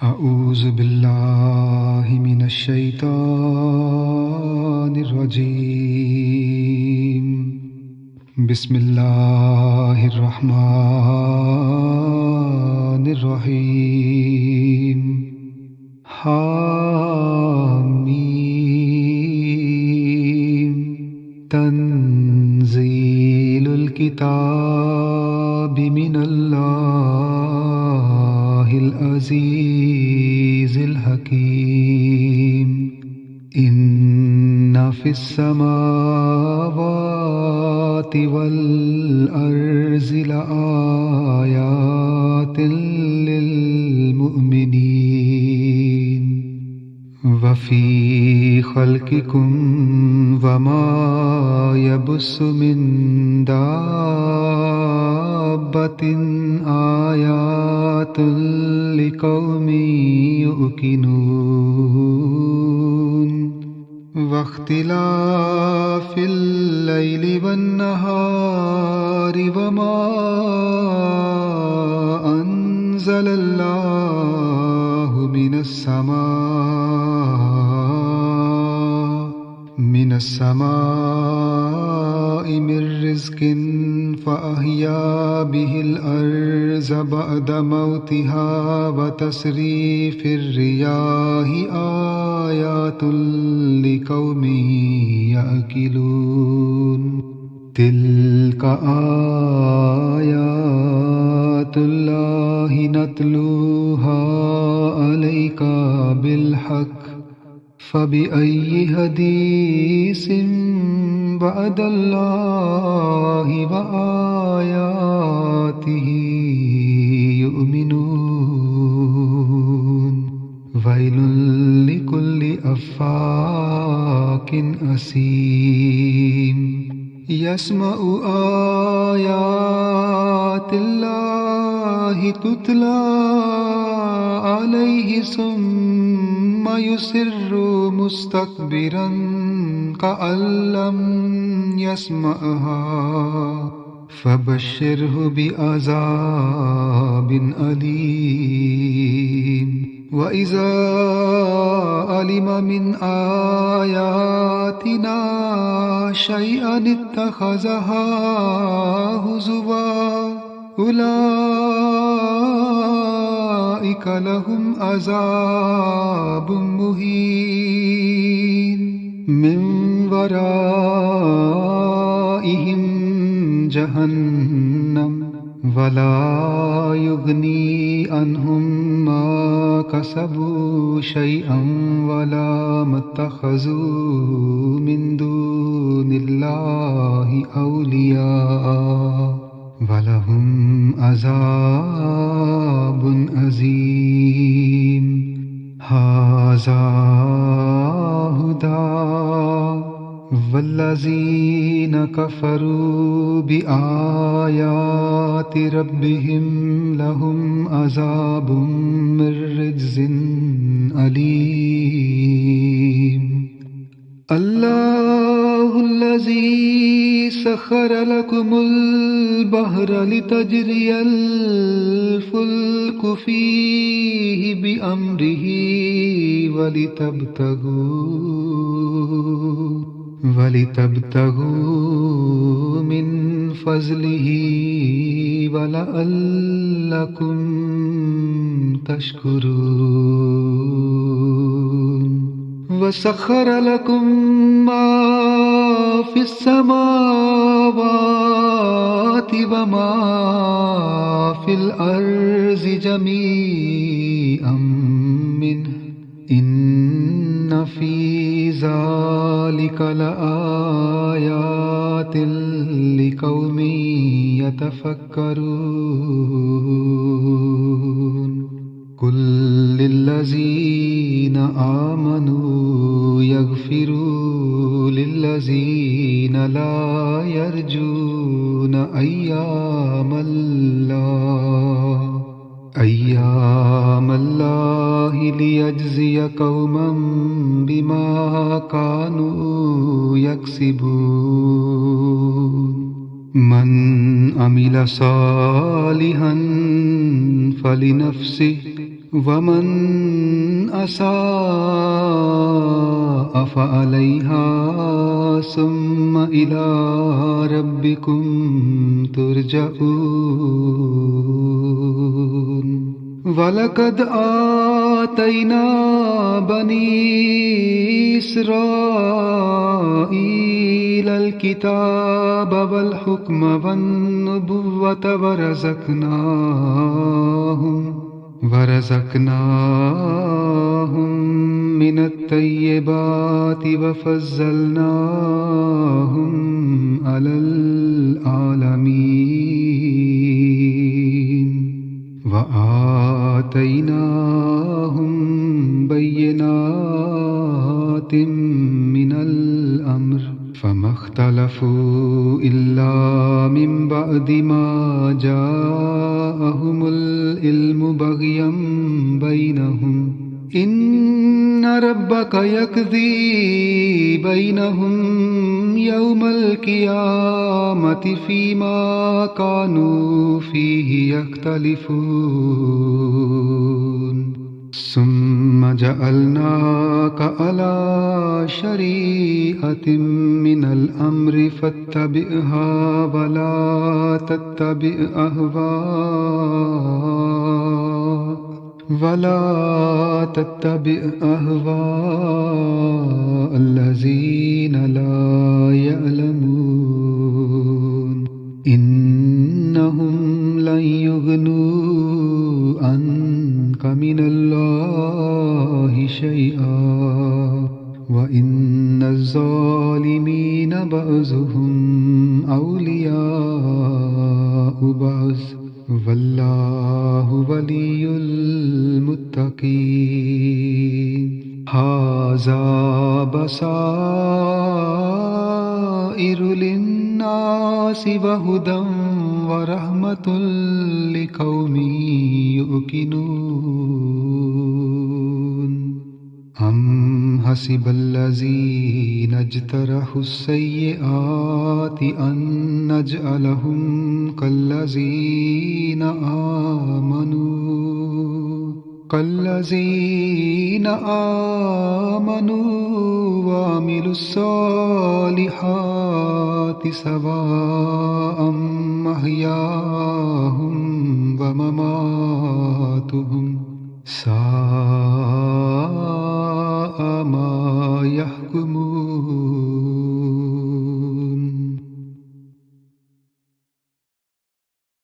اعوذ باللہ من الشیطان الرجیم بسم اللہ الرحمن الرحیم حامیم تنزیل الکتاب من اللہ العزیز الحکیم ان فی السماوات والارض لآیات للمؤمنین وفی خلقکم وما یبث من دابۃ آیات لقوم یوقنون واختلاف اللیل والنہار وما انزل اللہ من السماء من رزق فأحیا به الأرض بعد موتها وتصریف الرياح آیات لقوم یعقلون تلک آیات اللہ نتلوها علیک بالحق فبأي حديث بعد الله وآياته يؤمنون ويل لكل أفاك أثيم يسمع آيات الله تتلى عليه ثم يصر مستكبرا كأن لم يسمعها فبشره بعذاب أليم وإذا علم من آياتنا شيئا اتخذها هزوا أولئك لهم عذاب مهين من ورائهم جهنم ولا يغني عنهم ما كسبوا شيئا ولا ما اتخذوا من دون الله أولياء وَلَهُمْ عَذَابٌ عَظِيمٌ هَذَا هُدًى وَالَّذِينَ كَفَرُوا بِآيَاتِ رَبِّهِمْ لَهُمْ عَذَابٌ مِّن رِّجْزٍ أَلِيمٌ اللہ الذی سخر لکم البحر لتجری الفلک فیہ بأمرہ ولتبتغوا من فضلہ ولعلکم تشکرون وَسَخَّرَ لَكُم مَّا فِي السَّمَاوَاتِ وَمَا فِي الْأَرْضِ جَمِيعًا مِّنْهُ إِنَّ فِي ذَلِكَ لَآيَاتٍ لِقَوْمٍ يَتَفَكَّرُونَ قُل لِّلَّذِينَ آمَنُوا يَغْفِرُوا لِلَّذِينَ لَا يَرْجُونَ أَيَّامَ اللَّهِ لِيَجْزِيَ قَوْمًا بِمَا كَانُوا يَكْسِبُونَ من عمل صالحا فلنفسه ومن أساء فعليها ثم إلى ربكم ترجعون وَلَقَدْ آتَيْنَا بَنِي إِسْرَائِيلَ الْكِتَابَ وَالْحُكْمَ وَالنُّبُوَّةَ ورزقناهم من الطيبات وفضلناهم على العالمين وآتيناهم بينات من الأمر فما اختلفوا إلا من بعد ما جاءهم العلم بغيا بينهم إن ربك يقضي بينهم يوم القيامة فيما كانوا فيه يختلفون ثم جعلناك على شريعة من الأمر فاتبعها ولا تتبع أهواء الذين لا يعلمون إنهم لن يغنوا عنك من الله شيئا وإن الظالمين بعضهم أولياء بعض واللہ ولی المتقین ھذا بصائر للناس وہدی ورحمۃ لقوم یؤمنون ام حسب الذین اجترحوا السیئات ان نجعلهم كالذين آمنوا وعملوا الصالحات سواء محياهم ومماتهم ساء